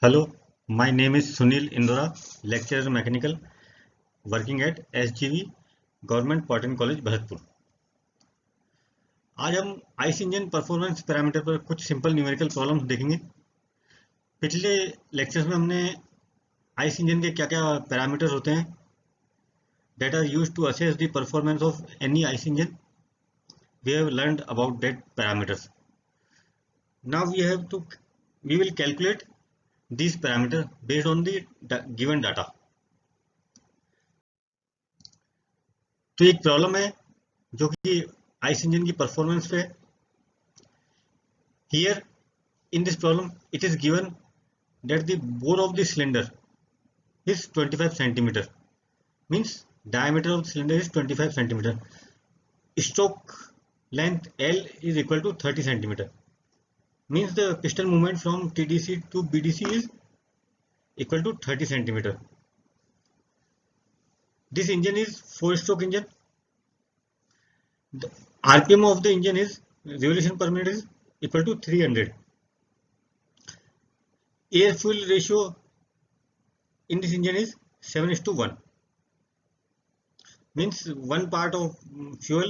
Hello, my name is Sunil Indora, lecturer mechanical, working at SGV government polytechnic college Bharatpur. आज हम ice engine performance parameter पर कुछ simple numerical problems देखेंगे। पिछले lectures में हमने आइस इंजन के क्या क्या पैरामीटर्स होते हैं that are used to assess the performance of any ice engine. We have learned about that parameters. Now we will calculate these parameters based on the given data. तो एक problem है जो कि आइस इंजन की performance पे। Here in this problem it is given that the bore of the cylinder is 25 centimetre, means diameter of the cylinder is 25 centimeter. Stroke length L is equal to 30 centimeter. Means the piston movement from TDC to BDC is equal to 30 centimeter. This engine is 4-stroke engine. The RPM of the engine is revolution per minute is equal to 300. Air fuel ratio in this engine is 7:1. Means 1 part of fuel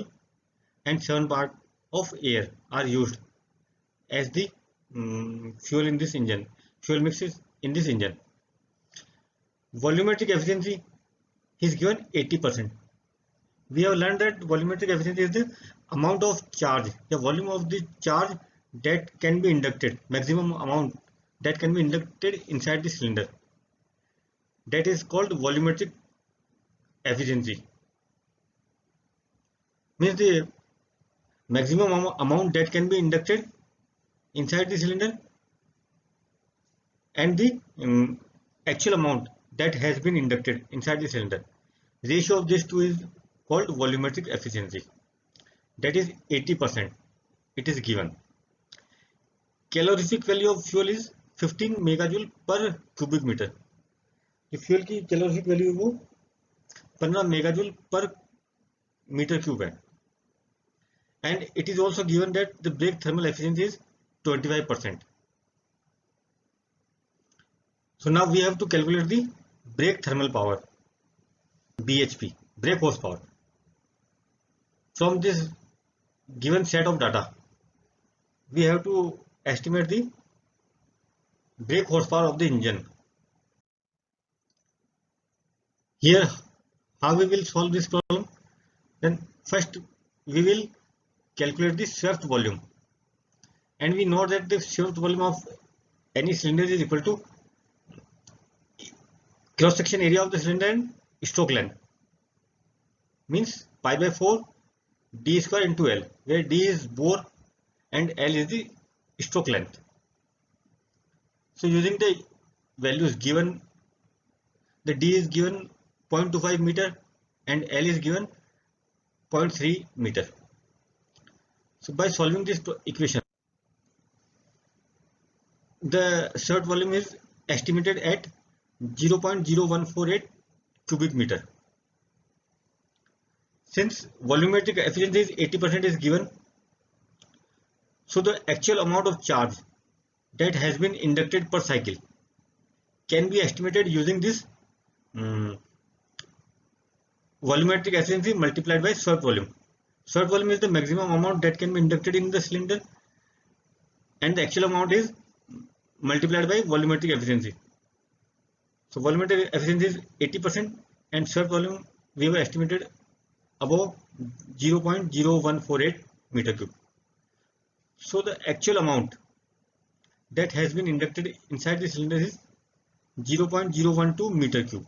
and 7 part of air are used as the fuel in this engine. Fuel mix is in this engine. Volumetric efficiency is given 80%. We have learned that volumetric efficiency is the amount of charge, the volume of the charge that can be inducted, maximum amount that can be inducted inside the cylinder. That is called volumetric efficiency. Means the maximum amount that can be inducted inside the cylinder and the actual amount that has been inducted inside the cylinder. Ratio of these two is called volumetric efficiency. That is 80%. It is given. Calorific value of fuel is 15 megajoule per cubic meter. The fuel की calorific value वो 15 megajoule per meter cube है. And it is also given that the brake thermal efficiency is 25%. So now we have to calculate the brake thermal power, BHP, brake horsepower. From this given set of data, we have to estimate the brake horsepower of the engine. Here, how we will solve this problem? Then first we will calculate the swept volume, and we know that the swept volume of any cylinder is equal to cross section area of the cylinder and stroke length, means pi by 4 d square into L, where d is bore and L is the stroke length. So using the values given, the d is given 0.25 meter and L is given 0.3 meter. So by solving this equation, the swept volume is estimated at 0.0148 cubic meter. Since volumetric efficiency is 80% is given, so the actual amount of charge that has been inducted per cycle can be estimated using this volumetric efficiency multiplied by swept volume. Swept volume is the maximum amount that can be inducted in the cylinder, and the actual amount is multiplied by volumetric efficiency. So volumetric efficiency is 80% and swept volume we have estimated above 0.0148 meter cube. So the actual amount that has been inducted inside the cylinder is 0.012 meter cube.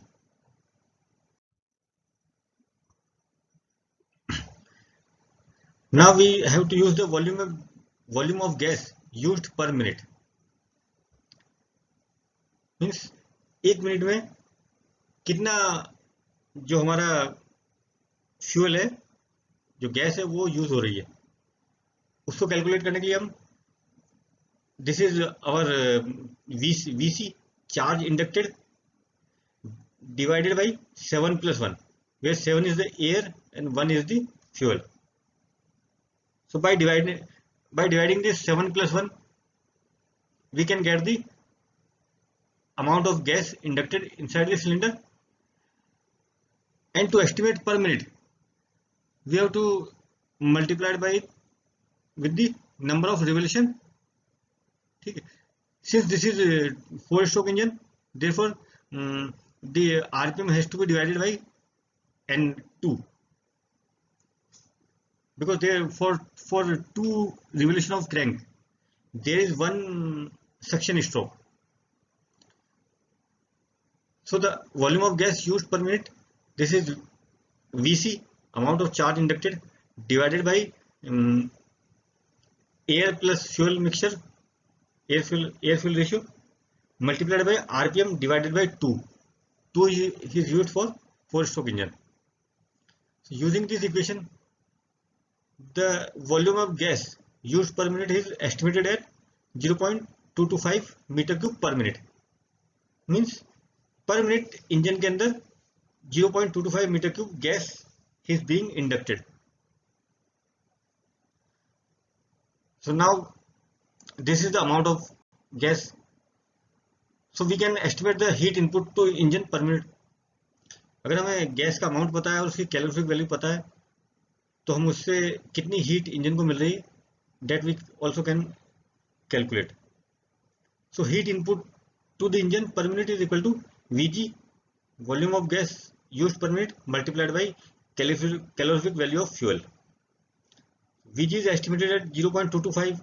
Now we have to use the volume of gas used per minute. Means 1 minute में कितना जो हमारा fuel है, जो gas है, वो use हो रही है, उसको कैलकुलेट करने के लिए हम this is our VC, charge inducted, divided by 7+1, where 7 is the air and 1 is the fuel. So by dividing this 7+1, we can get the amount of gas inducted inside the cylinder, and to estimate per minute we have to multiply it by with the number of revolution. ठीक है, since this is a 4-stroke engine, therefore the RPM has to be divided by N2, because there for 2 revolution of crank there is 1 suction stroke. So the volume of gas used per minute, this is VC, amount of charge inducted, divided by air plus fuel mixture, air fuel ratio, multiplied by RPM divided by 2. 2 is used for 4-stroke engine. So using this equation, the volume of gas used per minute is estimated at 0.225 metre cube per minute. Means per minute engine के अंदर 0.225 metre cube gas is being inducted. So now this is the amount of gas. So we can estimate the heat input to engine per minute. अगर हमें gas का amount पता है और उसकी calorific value पता है तो हम उससे कितनी हीट इंजन को मिल रही है that we also can calculate. So heat input to the engine per minute is equal to Vg, volume of gas used per minute, multiplied by calorific value of fuel. Vg is estimated at 0.225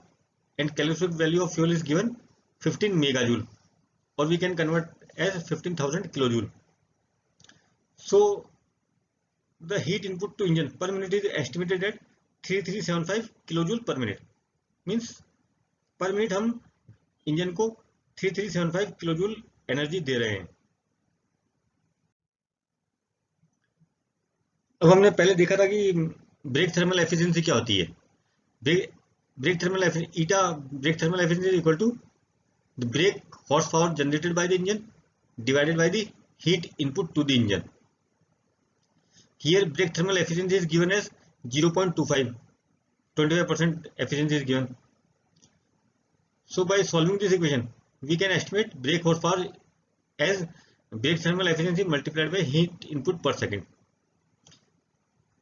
and calorific value of fuel is given 15 megajoule, or we can convert as 15,000 kilojoule. So the heat input to engine per minute is estimated at 3375 kilojoule per minute. Means per minute हम engine को 3375 kilojoule energy दे रहे हैं. अब हमने पहले देखा था कि ब्रेक थर्मल एफिशिएंसी क्या होती है. Brake thermal efficiency is equal to the brake horse power generated by the engine divided by the heat input to the engine. Here brake thermal efficiency is given as 0.25. 25% efficiency is given. So by solving this equation, we can estimate brake horsepower as brake thermal efficiency multiplied by heat input per second.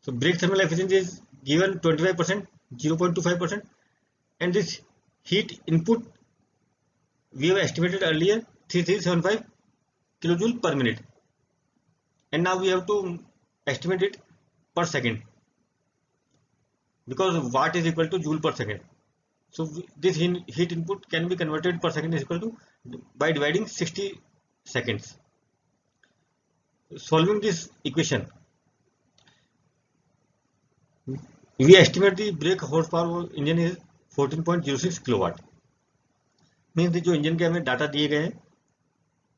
So brake thermal efficiency is given 25%, 0.25%, and this heat input we have estimated earlier 3375 kilojoule per minute, and now we have to estimate it per second, because watt is equal to joule per second. So this heat input can be converted per second is equal to by dividing 60 seconds. Solving this equation, we estimate the brake horsepower engine is 14.06 kilowatt. Means जो engine के हमें data दिए गए हैं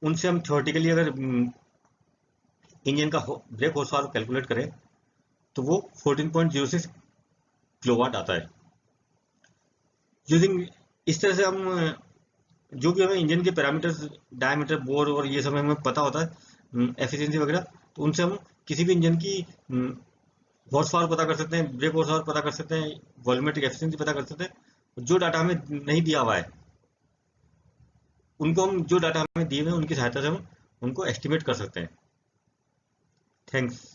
उनसे हम theoretically अगर engine का ब्रेक हॉर्स पावर कैलकुलेट करें तो वो 14.06 किलोवाट आता है. यूजिंग इस तरह से हम जो भी हमें इंजन के पैरामीटर्स, डायमीटर, बोर और ये सब हमें पता होता है, एफिशिएंसी वगैरह, तो उनसे हम किसी भी इंजन की हॉर्स पावर पता कर सकते हैं, ब्रेक हॉर्स पावर पता कर सकते हैं, वॉल्यूमेट्रिक एफिशिएंसी पता कर सकते हैं. जो डाटा हमें नहीं दिया हुआ है उनको हम, जो डाटा हमें दिए हुए हैं उनकी सहायता से हम उनको एस्टिमेट कर सकते हैं. थैंक्स.